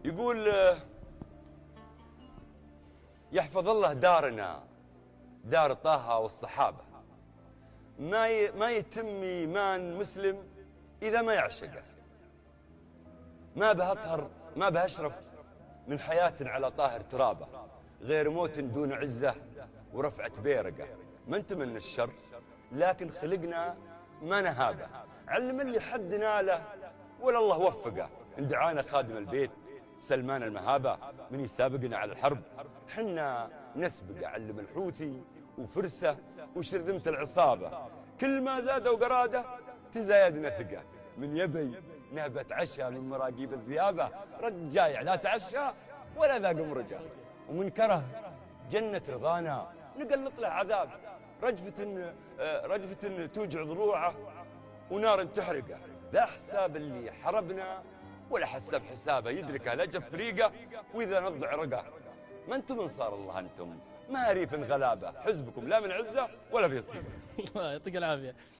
يقول يحفظ الله دارنا دار طه والصحابة، ما يتم إيمان مسلم إذا ما يعشقه. ما به أطهر ما به أشرف من حياة على طاهر ترابه، غير موت دون عزة ورفعة بيرقه. ما نتمنى الشر لكن خلقنا ما نهابه، علم اللي حدنا له ولا الله وفقه. اندعانا خادم البيت سلمان المهابة من يسابقنا على الحرب، حنا نسبق علم الحوثي وفرسه وشرذمة العصابة. كل ما زادوا قرادة تزايدنا ثقة، من يبي نهبة عشا من مراقيب الذيابة رد جايع لا تعشى ولا ذاق مرقة. ومن كره جنة رضانا نقلط له عذاب، رجفة توجع ضلوعه ونار تحرقه. لا حساب اللي حربنا ولا حسب حسابه، يدركه لجب فريقه وإذا نضع رقه. ما أنتم انصار الله، أنتم ما ريف غلابة، حزبكم لا من عزة ولا في صديقه. الله يعطيك العافية.